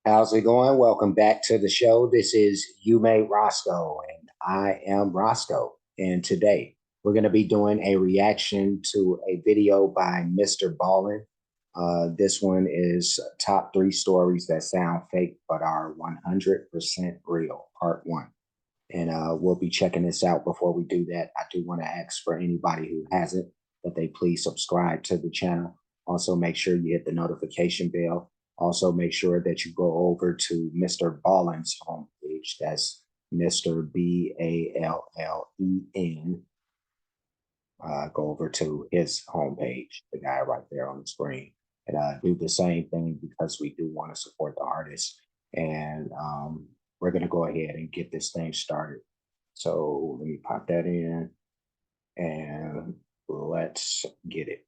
How's it going? Welcome back to the show. This is You Made Roscoe, and I am Roscoe. And today we're going to be doing a reaction to a video by Mr. Ballen. This one is top 3 stories that sound fake but are 100% real, part 1. And we'll be checking this out. Before we do that, I do want to ask for anybody who hasn't that they please subscribe to the channel. Also, make sure you hit the notification bell. Also, make sure that you go over to Mr. Ballen's homepage. That's Mr. Ballen. Go over to his homepage, the guy right there on the screen, and do the same thing because we do want to support the artist. And we're going to go ahead and get this thing started. So let me pop that in and let's get it.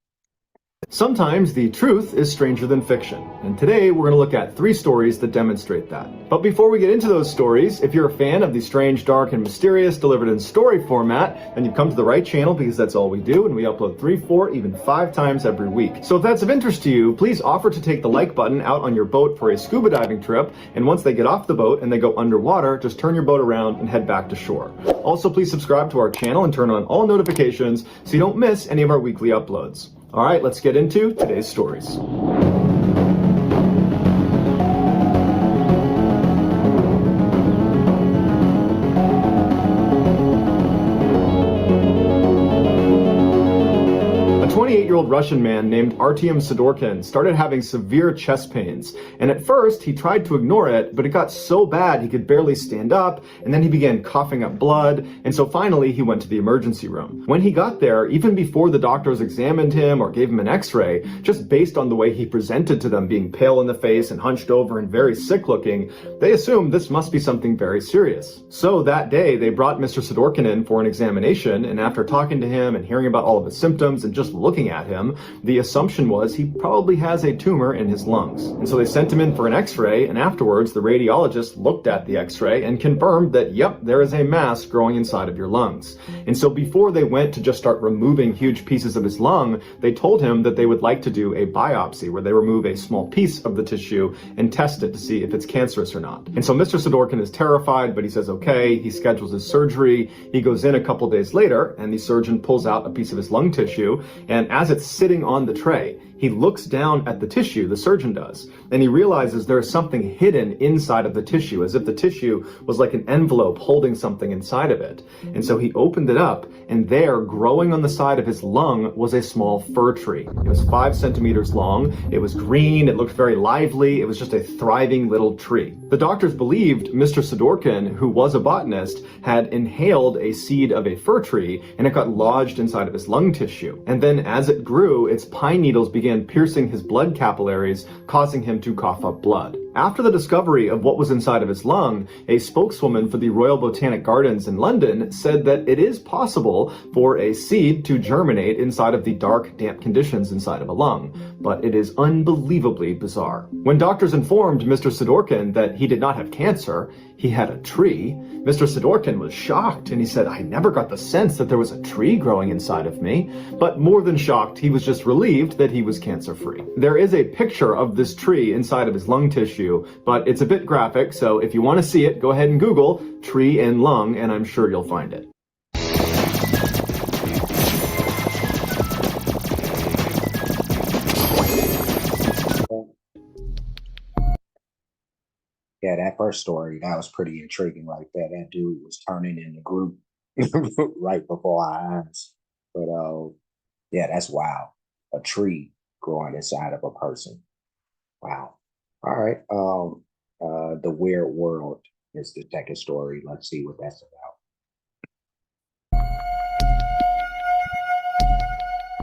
Sometimes the truth is stranger than fiction, and today we're going to look at 3 stories that demonstrate that. But before we get into those stories, if you're a fan of the strange, dark, and mysterious delivered in story format, then you've come to the right channel because that's all we do, and we upload 3, 4, even 5 times every week. So if that's of interest to you, please offer to take the like button out on your boat for a scuba diving trip, and once they get off the boat and they go underwater, just turn your boat around and head back to shore. Also, please subscribe to our channel and turn on all notifications so you don't miss any of our weekly uploads. All right, let's get into today's stories. A 28-year-old Russian man named Artyom Sidorkin started having severe chest pains, and at first he tried to ignore it, but it got so bad he could barely stand up, and then he began coughing up blood, and so finally he went to the emergency room. When he got there, even before the doctors examined him or gave him an x-ray, just based on the way he presented to them, being pale in the face and hunched over and very sick looking, they assumed this must be something very serious. So that day they brought Mr. Sidorkin in for an examination, and after talking to him and hearing about all of his symptoms and just looking at him, the assumption was he probably has a tumor in his lungs. And so they sent him in for an x-ray, and afterwards the radiologist looked at the x-ray and confirmed that, yep, there is a mass growing inside of your lungs. And so before they went to just start removing huge pieces of his lung, they told him that they would like to do a biopsy where they remove a small piece of the tissue and test it to see if it's cancerous or not. And so Mr. Sidorkin is terrified, but he says okay. He schedules his surgery. He goes in a couple days later, and the surgeon pulls out a piece of his lung tissue, and as it's sitting on the tray, he looks down at the tissue, the surgeon does, and he realizes there is something hidden inside of the tissue, as if the tissue was like an envelope holding something inside of it. And so he opened it up, and there, growing on the side of his lung, was a small fir tree. It was 5 centimeters long, it was green, it looked very lively, it was just a thriving little tree. The doctors believed Mr. Sidorkin, who was a botanist, had inhaled a seed of a fir tree, and it got lodged inside of his lung tissue. And then as it grew, its pine needles began piercing his blood capillaries, causing him to cough up blood. After the discovery of what was inside of his lung, a spokeswoman for the Royal Botanic Gardens in London said that it is possible for a seed to germinate inside of the dark, damp conditions inside of a lung, but it is unbelievably bizarre. When doctors informed Mr. Sidorkin that he did not have cancer, he had a tree, Mr. Sidorkin was shocked, and he said, "I never got the sense that there was a tree growing inside of me." But more than shocked, he was just relieved that he was cancer-free. There is a picture of this tree inside of his lung tissue, but it's a bit graphic, so if you want to see it, go ahead and Google tree and lung, and I'm sure you'll find it. Yeah, that first story, that was pretty intriguing right there. That dude was turning in the group right before our eyes. But yeah, that's wild. A tree growing inside of a person. Wow. All right. The Weird World is the second story. Let's see what that's about.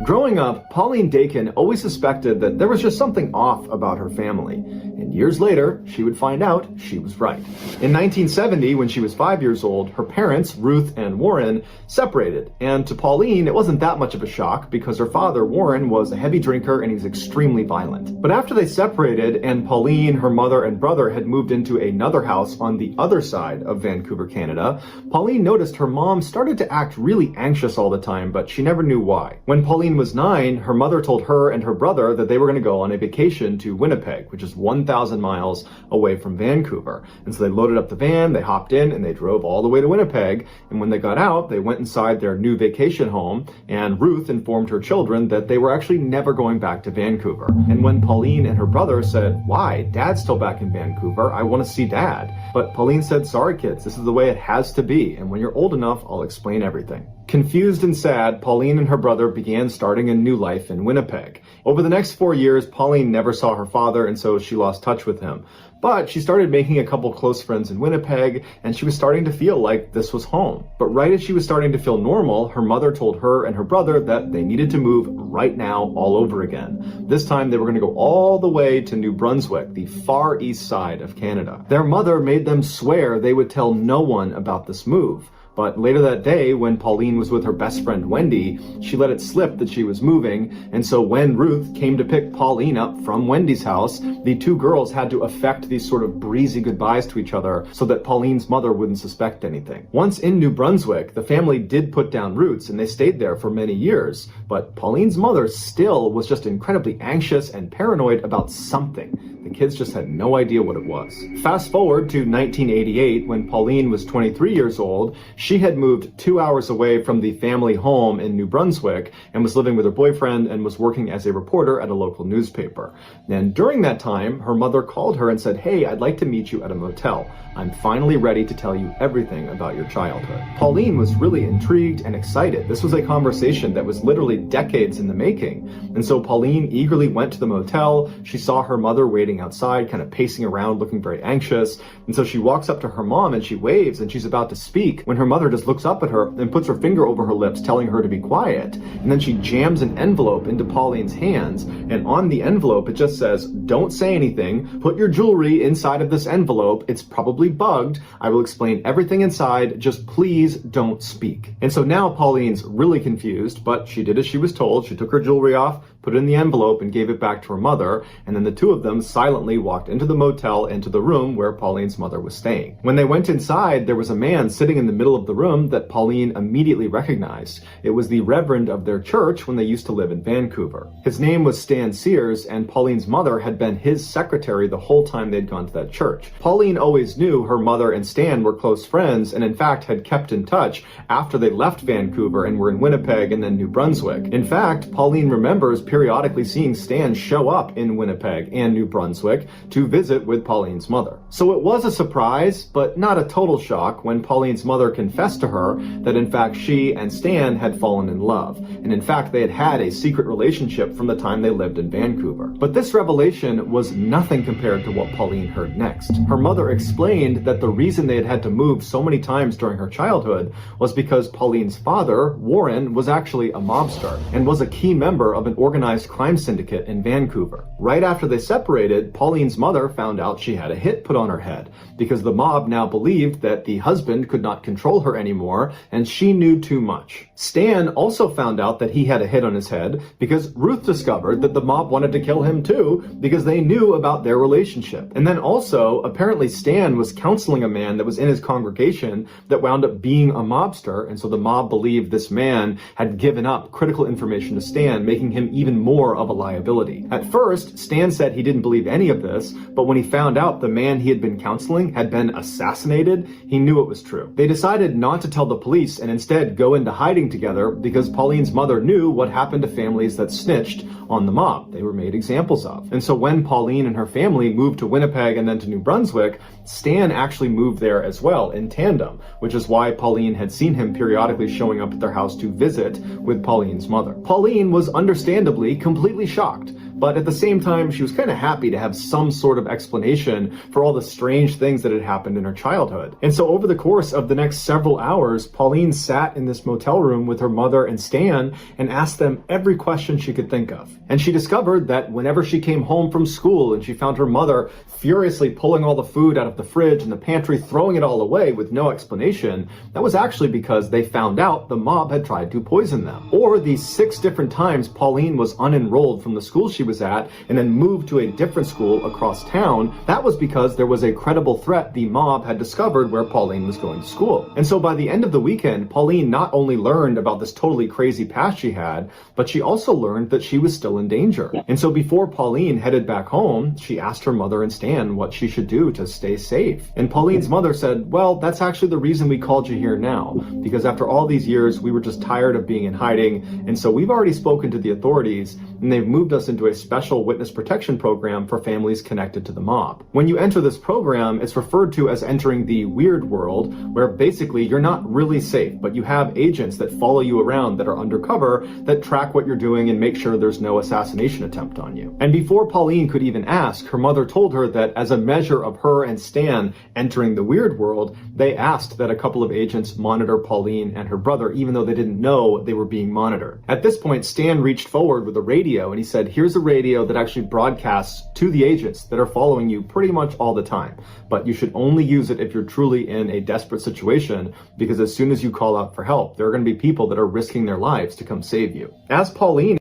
Growing up, Pauline Dakin always suspected that there was just something off about her family, and years later, she would find out she was right. In 1970, when she was 5 years old, her parents, Ruth and Warren, separated, and to Pauline, it wasn't that much of a shock because her father, Warren, was a heavy drinker and he was extremely violent. But after they separated and Pauline, her mother, and brother had moved into another house on the other side of Vancouver, Canada, Pauline noticed her mom started to act really anxious all the time, but she never knew why. When Pauline Pauline was 9, her mother told her and her brother that they were going to go on a vacation to Winnipeg, which is 1,000 miles away from Vancouver. And so they loaded up the van, they hopped in, and they drove all the way to Winnipeg. And when they got out, they went inside their new vacation home, and Ruth informed her children that they were actually never going back to Vancouver. And when Pauline and her brother said, "Why? Dad's still back in Vancouver. I want to see Dad." But Pauline said, "Sorry, kids, this is the way it has to be. And when you're old enough, I'll explain everything." Confused and sad, Pauline and her brother began starting a new life in Winnipeg. Over the next 4 years, Pauline never saw her father, and so she lost touch with him. But she started making a couple close friends in Winnipeg, and she was starting to feel like this was home. But right as she was starting to feel normal, her mother told her and her brother that they needed to move right now all over again. This time they were going to go all the way to New Brunswick, the far east side of Canada. Their mother made them swear they would tell no one about this move. But later that day, when Pauline was with her best friend Wendy, she let it slip that she was moving, and so when Ruth came to pick Pauline up from Wendy's house, the two girls had to effect these sort of breezy goodbyes to each other so that Pauline's mother wouldn't suspect anything. Once in New Brunswick, the family did put down roots, and they stayed there for many years, but Pauline's mother still was just incredibly anxious and paranoid about something. The kids just had no idea what it was. Fast forward to 1988, when Pauline was 23 years old. She had moved 2 hours away from the family home in New Brunswick and was living with her boyfriend and was working as a reporter at a local newspaper. And during that time, her mother called her and said, "Hey, I'd like to meet you at a motel. I'm finally ready to tell you everything about your childhood." Pauline was really intrigued and excited. This was a conversation that was literally decades in the making. And so Pauline eagerly went to the motel. She saw her mother waiting outside, kind of pacing around, looking very anxious. And so she walks up to her mom and she waves, and she's about to speak when her mother just looks up at her and puts her finger over her lips, telling her to be quiet. And then she jams an envelope into Pauline's hands. And on the envelope, it just says, "Don't say anything. Put your jewelry inside of this envelope. It's probably bugged. I will explain everything inside. Just please don't speak." And so now Pauline's really confused, but she did as she was told. She took her jewelry off, put it in the envelope, and gave it back to her mother. And then the two of them silently walked into the motel, into the room where Pauline's mother was staying. When they went inside, there was a man sitting in the middle of the room that Pauline immediately recognized. It was the reverend of their church when they used to live in Vancouver. His name was Stan Sears, and Pauline's mother had been his secretary the whole time they'd gone to that church. Pauline always knew her mother and Stan were close friends, and in fact had kept in touch after they left Vancouver and were in Winnipeg and then New Brunswick. In fact, Pauline remembers periodically seeing Stan show up in Winnipeg and New Brunswick to visit with Pauline's mother. So it was a surprise, but not a total shock, when Pauline's mother confessed to her that in fact she and Stan had fallen in love. And in fact, they had had a secret relationship from the time they lived in Vancouver. But this revelation was nothing compared to what Pauline heard next. Her mother explained that the reason they had had to move so many times during her childhood was because Pauline's father, Warren, was actually a mobster and was a key member of an organized crime syndicate in Vancouver. Right after they separated, Pauline's mother found out she had a hit put on her head because the mob now believed that the husband could not control her anymore and she knew too much. Stan also found out that he had a hit on his head because Ruth discovered that the mob wanted to kill him too because they knew about their relationship. And then also, apparently Stan was counseling a man that was in his congregation that wound up being a mobster, and so the mob believed this man had given up critical information to Stan, making him even more of a liability. At first, Stan said he didn't believe any of this, but when he found out the man he had been counseling had been assassinated, he knew it was true. They decided not to tell the police and instead go into hiding together because Pauline's mother knew what happened to families that snitched on the mob. They were made examples of. And so when Pauline and her family moved to Winnipeg and then to New Brunswick, Stan actually moved there as well in tandem, which is why Pauline had seen him periodically showing up at their house to visit with Pauline's mother. Pauline was understandably completely shocked, but at the same time, she was kind of happy to have some sort of explanation for all the strange things that had happened in her childhood. And so over the course of the next several hours, Pauline sat in this motel room with her mother and Stan and asked them every question she could think of. And she discovered that whenever she came home from school and she found her mother furiously pulling all the food out of the fridge and the pantry, throwing it all away with no explanation, that was actually because they found out the mob had tried to poison them. Or the 6 different times Pauline was unenrolled from the school she was at and then moved to a different school across town, that was because there was a credible threat the mob had discovered where Pauline was going to school. And so by the end of the weekend, Pauline not only learned about this totally crazy past she had, but she also learned that she was still in danger. And so before Pauline headed back home, she asked her mother and Stan what she should do to stay safe. And Pauline's mother said, well, that's actually the reason we called you here now, because after all these years, we were just tired of being in hiding. And so we've already spoken to the authorities, and they've moved us into a special witness protection program for families connected to the mob. When you enter this program, it's referred to as entering the weird world, where basically you're not really safe, but you have agents that follow you around that are undercover, that track what you're doing and make sure there's no assassination attempt on you. And before Pauline could even ask, her mother told her that as a measure of her and Stan entering the weird world, they asked that a couple of agents monitor Pauline and her brother, even though they didn't know they were being monitored. At this point, Stan reached forward with a radio and he said, here's a radio that actually broadcasts to the agents that are following you pretty much all the time. But you should only use it if you're truly in a desperate situation, because as soon as you call out for help, there are going to be people that are risking their lives to come save you. As Pauline...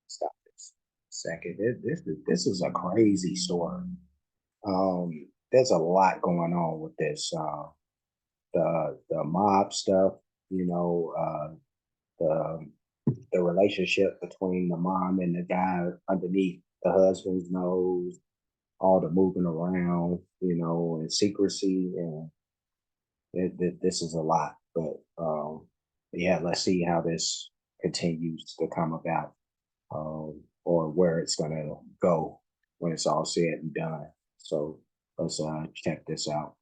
Stop this second. This is a crazy story. There's a lot going on with this. The mob stuff, the relationship between the mom and the guy underneath the husband's nose, all the moving around, and secrecy, and this is a lot. But yeah, let's see how this continues to come about, or where it's gonna go when it's all said and done. So let's check this out.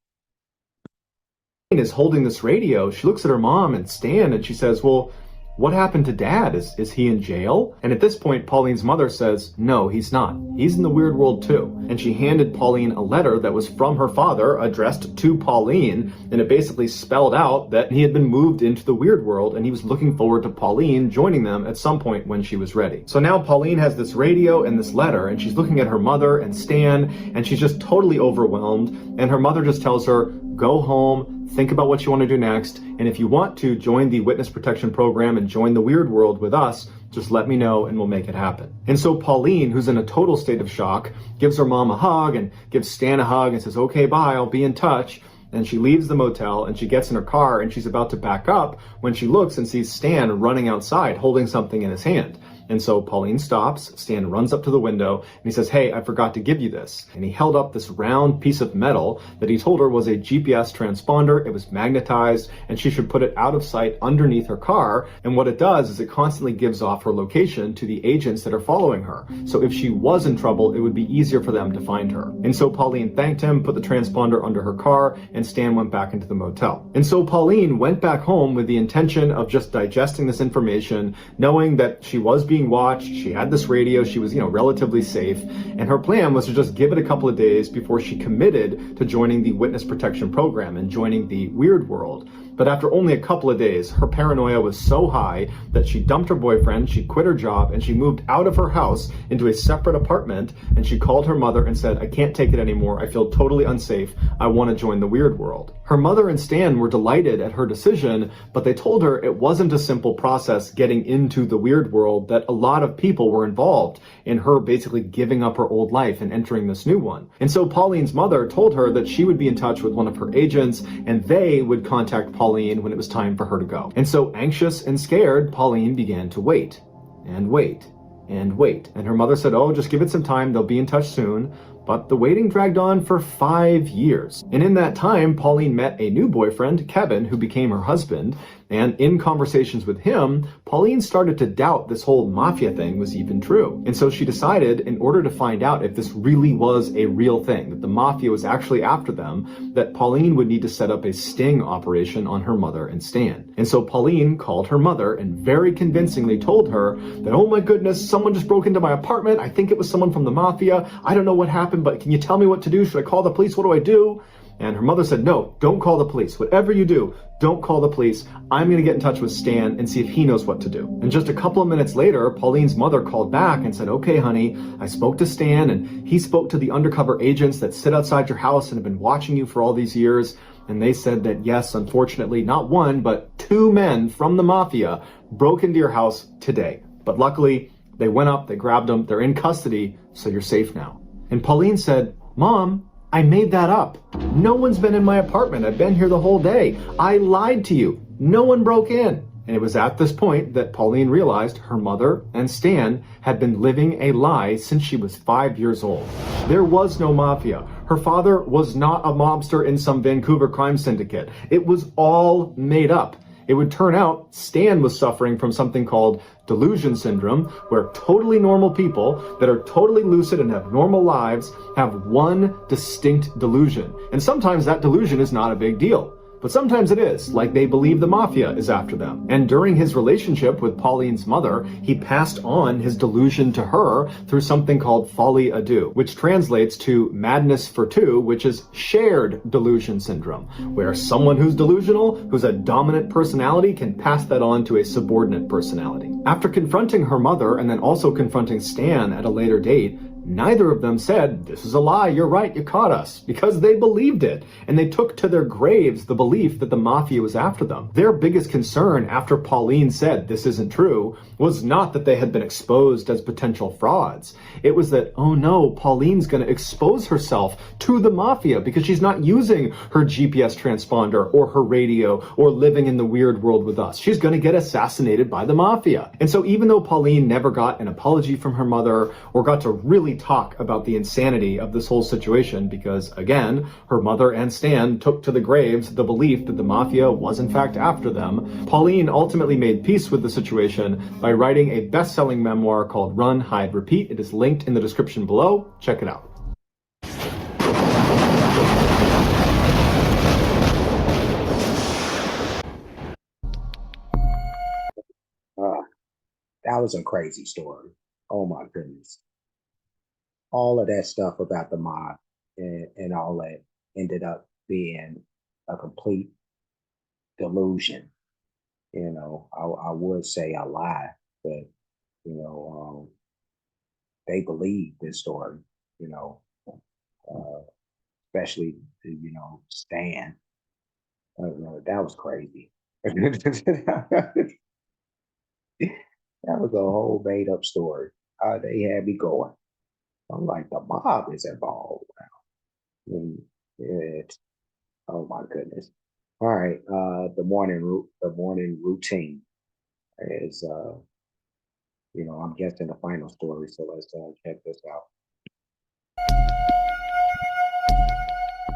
Is holding this radio. She looks at her mom and Stan and she says, well, what happened to Dad? Is he in jail? And at this point, Pauline's mother says, no, he's not. He's in the weird world too. And she handed Pauline a letter that was from her father addressed to Pauline. And it basically spelled out that he had been moved into the weird world and he was looking forward to Pauline joining them at some point when she was ready. So now Pauline has this radio and this letter and she's looking at her mother and Stan and she's just totally overwhelmed. And her mother just tells her, go home, think about what you want to do next, and if you want to join the witness protection program and join the weird world with us, just let me know and we'll make it happen. And so Pauline, who's in a total state of shock, gives her mom a hug and gives Stan a hug and says, okay, bye, I'll be in touch. And she leaves the motel and she gets in her car and she's about to back up when she looks and sees Stan running outside holding something in his hand. And so Pauline stops, Stan runs up to the window, and he says, hey, I forgot to give you this. And he held up this round piece of metal that he told her was a GPS transponder. It was magnetized, and she should put it out of sight underneath her car. And what it does is it constantly gives off her location to the agents that are following her. So if she was in trouble, it would be easier for them to find her. And so Pauline thanked him, put the transponder under her car, and Stan went back into the motel. And so Pauline went back home with the intention of just digesting this information, knowing that she was being watched, she had this radio, she was, relatively safe, and her plan was to just give it a couple of days before she committed to joining the witness protection program and joining the weird world. But after only a couple of days, her paranoia was so high that she dumped her boyfriend, she quit her job, and she moved out of her house into a separate apartment, and she called her mother and said, I can't take it anymore, I feel totally unsafe, I want to join the weird world. Her mother and Stan were delighted at her decision, but they told her it wasn't a simple process getting into the weird world, that a lot of people were involved in her basically giving up her old life and entering this new one. And so Pauline's mother told her that she would be in touch with one of her agents, and they would contact Pauline when it was time for her to go. And so anxious and scared, Pauline began to wait and wait and wait. And her mother said, oh, just give it some time, they'll be in touch soon. But the waiting dragged on for 5 years. And in that time, Pauline met a new boyfriend, Kevin, who became her husband. And in conversations with him, Pauline started to doubt this whole mafia thing was even true. And so she decided, in order to find out if this really was a real thing, that the mafia was actually after them, that Pauline would need to set up a sting operation on her mother and Stan. And so Pauline called her mother and very convincingly told her that, oh my goodness, someone just broke into my apartment. I think it was someone from the mafia. I don't know what happened, but can you tell me what to do? Should I call the police? What do I do? And her mother said, no, don't call the police. Whatever you do, don't call the police. I'm going to get in touch with Stan and see if he knows what to do. And just a couple of minutes later, Pauline's mother called back and said, okay, honey, I spoke to Stan and he spoke to the undercover agents that sit outside your house and have been watching you for all these years. And they said that, yes, unfortunately, not one, but 2 men from the mafia broke into your house today. But luckily, They went up, they grabbed him, they're in custody, so you're safe now. And Pauline said, Mom, I made that up. No one's been in my apartment. I've been here the whole day. I lied to you. No one broke in. And it was at this point that Pauline realized her mother and Stan had been living a lie since she was 5 years old. There was no mafia. Her father was not a mobster in some Vancouver crime syndicate. It was all made up. It would turn out Stan was suffering from something called delusion syndrome, where totally normal people that are totally lucid and have normal lives have one distinct delusion. And sometimes that delusion is not a big deal. But sometimes it is, like they believe the mafia is after them. And during his relationship with Pauline's mother, he passed on his delusion to her through something called folie à deux, which translates to madness for two, which is shared delusion syndrome, where someone who's delusional, who's a dominant personality, can pass that on to a subordinate personality. After confronting her mother and then also confronting Stan at a later date, neither of them said, this is a lie, you're right, you caught us, because they believed it, and they took to their graves the belief that the mafia was after them. Their biggest concern after Pauline said this isn't true was not that they had been exposed as potential frauds. It was that, oh no, Pauline's going to expose herself to the mafia because she's not using her GPS transponder or her radio or living in the weird world with us. She's going to get assassinated by the mafia. And so even though Pauline never got an apology from her mother or got to really talk about the insanity of this whole situation, because again, her mother and Stan took to the graves the belief that the mafia was in fact after them, Pauline ultimately made peace with the situation by writing a best-selling memoir called Run, Hide, Repeat. It is linked in the description below. Check it out. That was a crazy story. Oh my goodness. All of that stuff about the mob and all that ended up being a complete delusion. You know, I would say a lie, but you know, they believe this story. You know, especially Stan. That was crazy. That was a whole made up story. They had me going. I'm like, the mob is involved now. And oh my goodness. All right. The morning routine is I'm guessing the final story. So let's check this out.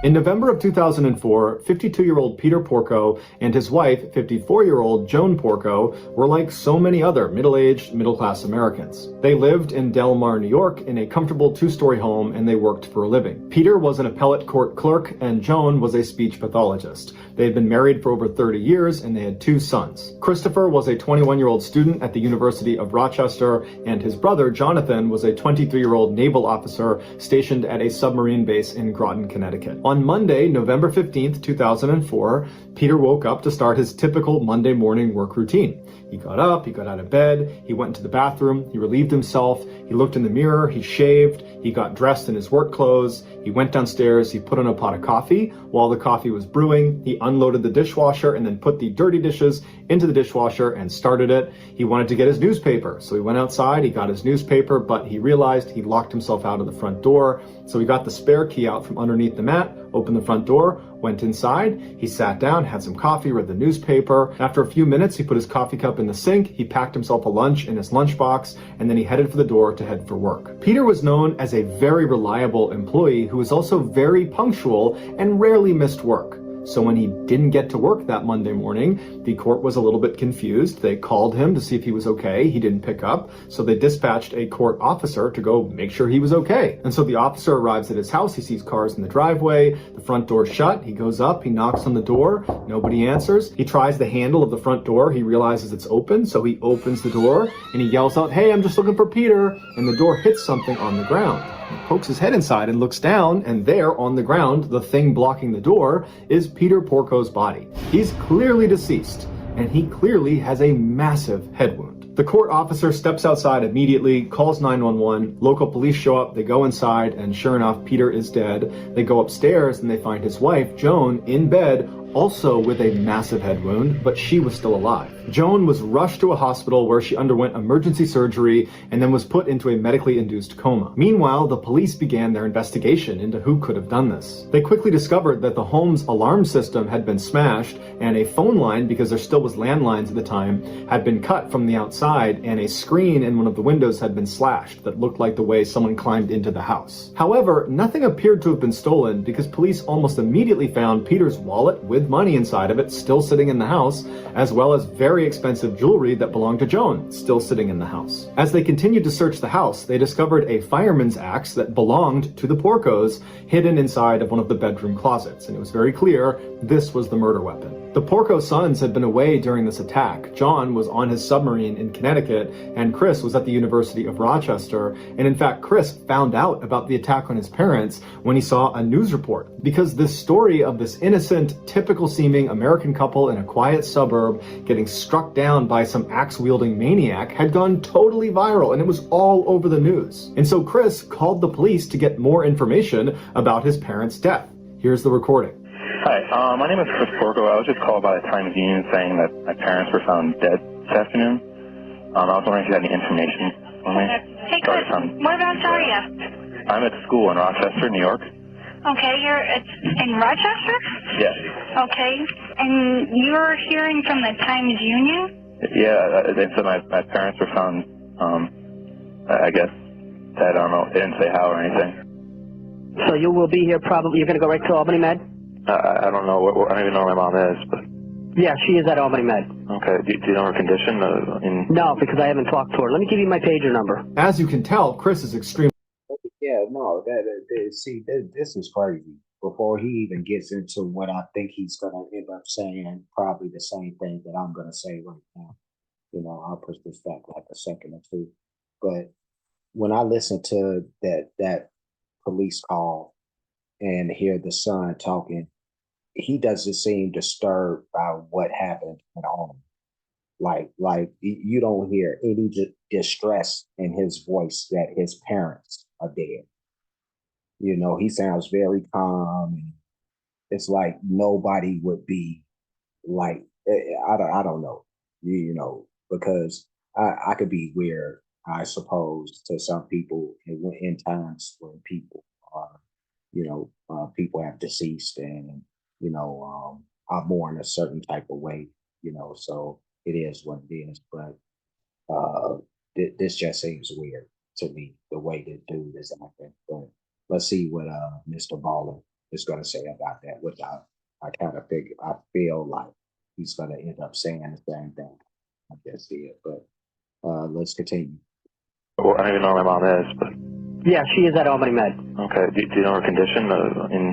In November of 2004, 52-year-old Peter Porco and his wife, 54-year-old Joan Porco, were like so many other middle-aged, middle-class Americans. They lived in Del Mar, New York, in a comfortable two-story home, and they worked for a living. Peter was an appellate court clerk, and Joan was a speech pathologist. They had been married for over 30 years, and they had 2 sons. Christopher was a 21-year-old student at the University of Rochester, and his brother, Jonathan, was a 23-year-old naval officer stationed at a submarine base in Groton, Connecticut. On Monday, November 15th, 2004, Peter woke up to start his typical Monday morning work routine. He got up, he got out of bed, he went into the bathroom, he relieved himself, he looked in the mirror, he shaved, he got dressed in his work clothes, he went downstairs, he put on a pot of coffee. While the coffee was brewing, he unloaded the dishwasher and then put the dirty dishes into the dishwasher and started it. He wanted to get his newspaper, so he went outside, he got his newspaper, but he realized he locked himself out of the front door, so he got the spare key out from underneath the mat, opened the front door, went inside, he sat down, had some coffee, read the newspaper. After a few minutes, he put his coffee cup in the sink, he packed himself a lunch in his lunchbox, and then he headed for the door to head for work. Peter was known as a very reliable employee who was also very punctual and rarely missed work. So when he didn't get to work that Monday morning, the court was a little bit confused. They called him to see if he was okay. He didn't pick up. So they dispatched a court officer to go make sure he was okay. And so the officer arrives at his house. He sees cars in the driveway, the front door shut. He goes up, he knocks on the door. Nobody answers. He tries the handle of the front door. He realizes it's open. So he opens the door and he yells out, "Hey, I'm just looking for Peter." And the door hits something on the ground. He pokes his head inside and looks down, and there on the ground, the thing blocking the door, is Peter Porco's body. He's clearly deceased, and he clearly has a massive head wound. The court officer steps outside immediately, calls 911, local police show up, they go inside, and sure enough, Peter is dead. They go upstairs and they find his wife, Joan, in bed, also with a massive head wound, but she was still alive. Joan was rushed to a hospital where she underwent emergency surgery and then was put into a medically induced coma. Meanwhile, the police began their investigation into who could have done this. They quickly discovered that the home's alarm system had been smashed and a phone line, because there still was landlines at the time, had been cut from the outside, and a screen in one of the windows had been slashed that looked like the way someone climbed into the house. However, nothing appeared to have been stolen because police almost immediately found Peter's wallet with money inside of it still sitting in the house, as well as very expensive jewelry that belonged to Joan still sitting in the house. As they continued to search the house, they discovered a fireman's axe that belonged to the Porcos hidden inside of one of the bedroom closets, and it was very clear this was the murder weapon. The Porco sons had been away during this attack. John was on his submarine in Connecticut, and Chris was at the University of Rochester, and in fact, Chris found out about the attack on his parents when he saw a news report, because this story of this innocent, typical-seeming American couple in a quiet suburb getting struck down by some axe-wielding maniac had gone totally viral, and it was all over the news. And so Chris called the police to get more information about his parents' death. Here's the recording. Hi, my name is Chris Porco. I was just called by the Times-Union saying that my parents were found dead this afternoon. I was wondering if you had any information for me. Hey, Chris, whereabouts are you? I'm at school in Rochester, New York. Okay, you're in Rochester? Yes. Okay, and you're hearing from the Times-Union? Yeah, they said my parents were found, I guess, dead. I don't know. They didn't say how or anything. So you will be here probably, you're going to go right to Albany Med? I don't know. I don't even know where my mom is, but... Yeah, she is at Albany Med. Okay. Do you know her condition? No, because I haven't talked to her. Let me give you my pager number. As you can tell, Chris is extremely... Yeah, no, this is crazy. Before he even gets into what I think he's going to end up saying, probably the same thing that I'm going to say right now. You know, I'll push this back like a second or two. But when I listen to that police call and hear the son talking, he doesn't seem disturbed by what happened at all. Like you don't hear any distress in his voice that his parents are dead. You know, he sounds very calm. And it's like nobody would be like, I don't know, you know, because I could be weird, I suppose, to some people in times when people are, you know, people have deceased and, you know, are born a certain type of way, you know, so it is what it is. But this just seems weird to me, the way the dude is acting. But let's see what Mr. Ballen is going to say about that. Which I feel like he's going to end up saying the same thing. I guess he is, but let's continue. Well, I don't even know where my mom is, but... Yeah, she is at Albany Med. Okay. Do you know her condition?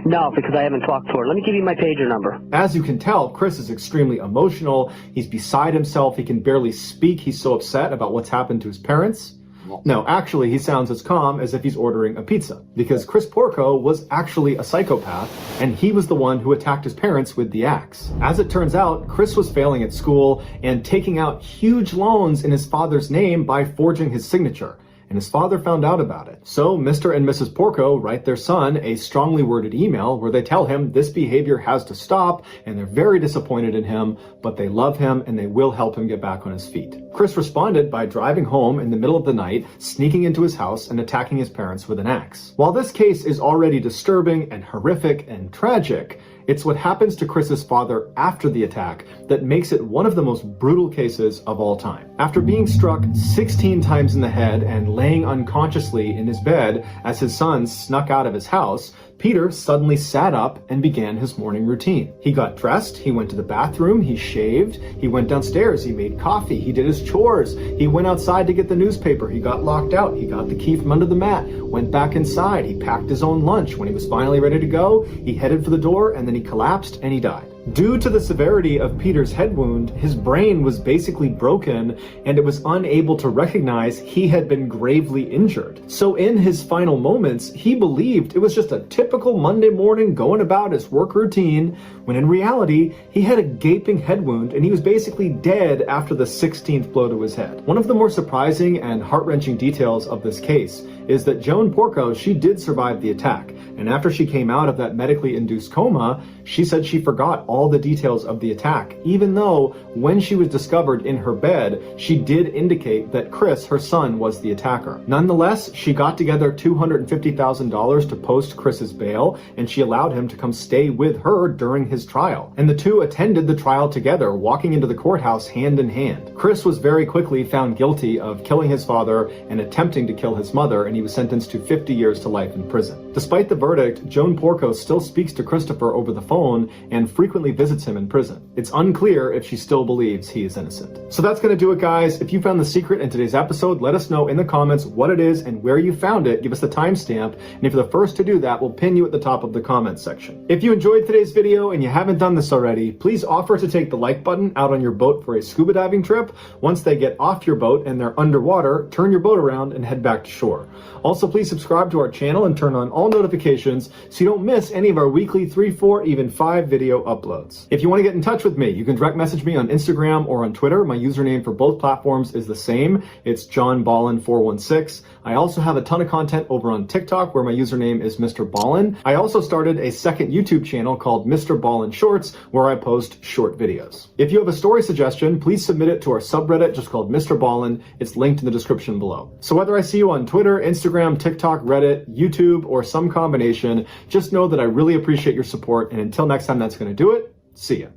No, because I haven't talked to her. Let me give you my pager number. As you can tell, Chris is extremely emotional. He's beside himself. He can barely speak. He's so upset about what's happened to his parents. No, actually, he sounds as calm as if he's ordering a pizza, because Chris Porco was actually a psychopath, and he was the one who attacked his parents with the axe. As it turns out, Chris was failing at school and taking out huge loans in his father's name by forging his signature. And his father found out about it. So Mr. and Mrs. Porco write their son a strongly worded email where they tell him this behavior has to stop, and they're very disappointed in him, but they love him and they will help him get back on his feet. Chris responded by driving home in the middle of the night, sneaking into his house and attacking his parents with an axe. While this case is already disturbing and horrific and tragic, it's what happens to Chris's father after the attack that makes it one of the most brutal cases of all time. After being struck 16 times in the head and laying unconsciously in his bed as his son snuck out of his house, Peter suddenly sat up and began his morning routine. He got dressed, he went to the bathroom, he shaved, he went downstairs, he made coffee, he did his chores, he went outside to get the newspaper, he got locked out, he got the key from under the mat, went back inside, he packed his own lunch. When he was finally ready to go, he headed for the door and then he collapsed and he died. Due to the severity of Peter's head wound, his brain was basically broken and it was unable to recognize he had been gravely injured. So in his final moments, he believed it was just a typical Monday morning going about his work routine, when in reality, he had a gaping head wound and he was basically dead after the 16th blow to his head. One of the more surprising and heart-wrenching details of this case is that Joan Porco, she did survive the attack. And after she came out of that medically induced coma, she said she forgot all the details of the attack, even though when she was discovered in her bed, she did indicate that Chris, her son, was the attacker. Nonetheless, she got together $250,000 to post Chris's bail, and she allowed him to come stay with her during his trial. And the two attended the trial together, walking into the courthouse hand in hand. Chris was very quickly found guilty of killing his father and attempting to kill his mother, and he was sentenced to 50 years to life in prison. Despite the verdict, Joan Porco still speaks to Christopher over the phone and frequently visits him in prison. It's unclear if she still believes he is innocent. So that's gonna do it, guys. If you found the secret in today's episode, let us know in the comments what it is and where you found it. Give us the timestamp, and if you're the first to do that, we'll pin you at the top of the comments section. If you enjoyed today's video and you haven't done this already, please offer to take the like button out on your boat for a scuba diving trip. Once they get off your boat and they're underwater, turn your boat around and head back to shore. Also, please subscribe to our channel and turn on all notifications so you don't miss any of our weekly 3, 4, even 5 video uploads. If you want to get in touch with me, you can direct message me on Instagram or on Twitter. My username for both platforms is the same. It's JohnBallen416. I also have a ton of content over on TikTok where my username is Mr. Ballen. I also started a second YouTube channel called Mr. Ballen Shorts where I post short videos. If you have a story suggestion, please submit it to our subreddit just called Mr. Ballen. It's linked in the description below. So whether I see you on Twitter, Instagram, TikTok, Reddit, YouTube, or some combination, just know that I really appreciate your support. And until next time, that's going to do it. See ya.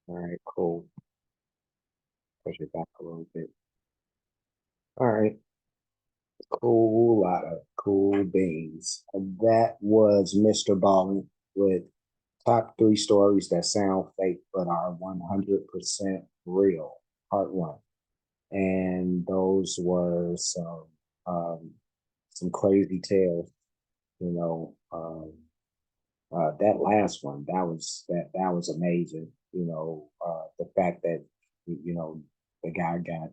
All right, cool. Push it back a little bit. All right. Cool, lot of cool beans. That was Mr. Ballen with top 3 stories that sound fake but are 100% real, part 1. And those were some crazy tales, you know. That last one, that was amazing. You know, the fact that the guy got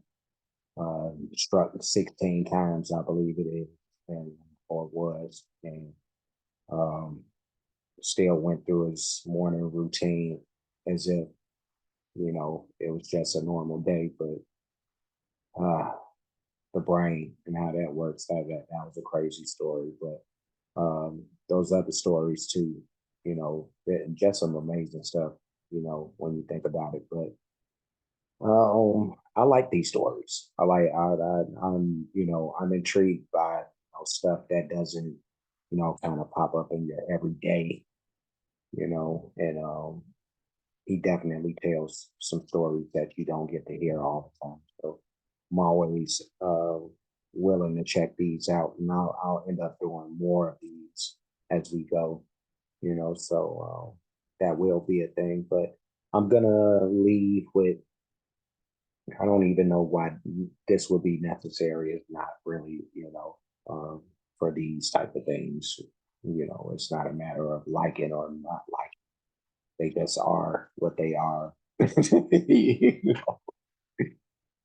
struck 16 times, I believe it is, and or was, and still went through his morning routine as if it was just a normal day. But the brain and how that works, that was a crazy story. But those other stories too, just some amazing stuff, when you think about it. But I like these stories. I'm intrigued by stuff that doesn't, kind of pop up in your everyday, and he definitely tells some stories that you don't get to hear all the time. So I'm always willing to check these out, and I'll end up doing more of these as we go, so that will be a thing. But I'm gonna leave with, I don't even know why this would be necessary. It's not really, for these type of things. It's not a matter of liking or not liking. They just are what they are.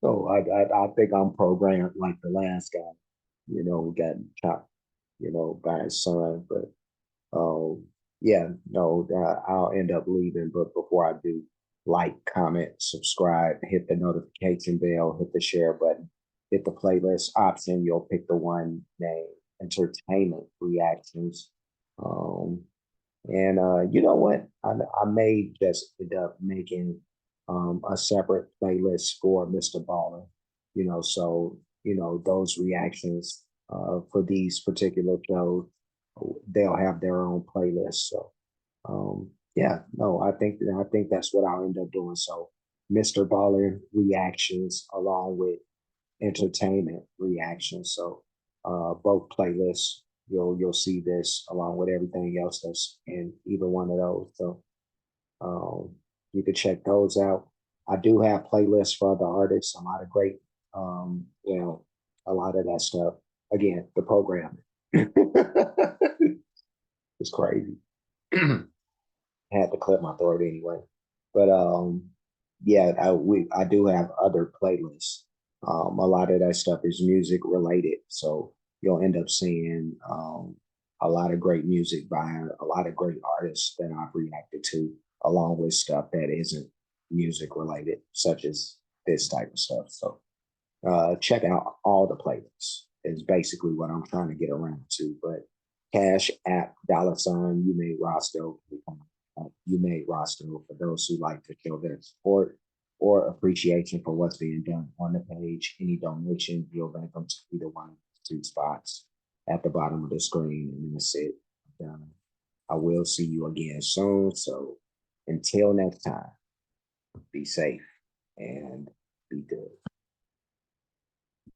So I think I'm programmed like the last guy, got chopped, by his son. But yeah, no, I'll end up leaving. But before I do, like, comment, subscribe, hit the notification bell, hit the share button, hit the playlist option. You'll pick the one named Entertainment Reactions. And you know what? I may just end up making a separate playlist for Mr. Ballen. So those reactions for these particular shows, they'll have their own playlist. So yeah, no, I think that's what I'll end up doing. So Mr. Ballen reactions along with entertainment reactions. So both playlists, you'll see this along with everything else that's in either one of those. So you can check those out. I do have playlists for other artists, a lot of great, a lot of that stuff. Again, the programming. It's crazy. Had to clear my throat anyway. But yeah, I do have other playlists. A lot of that stuff is music related, so you'll end up seeing a lot of great music by a lot of great artists that I've reacted to, along with stuff that isn't music related, such as this type of stuff. So check out all the playlists is basically what I'm trying to get around to. But Cash App, $ you made Roscoe. You made Roscoe for those who like to show their support or appreciation for what's being done on the page. Any donation, you'll bank them to either one of the two spots at the bottom of the screen, and that's it. I will see you again soon. So until next time, be safe and be good.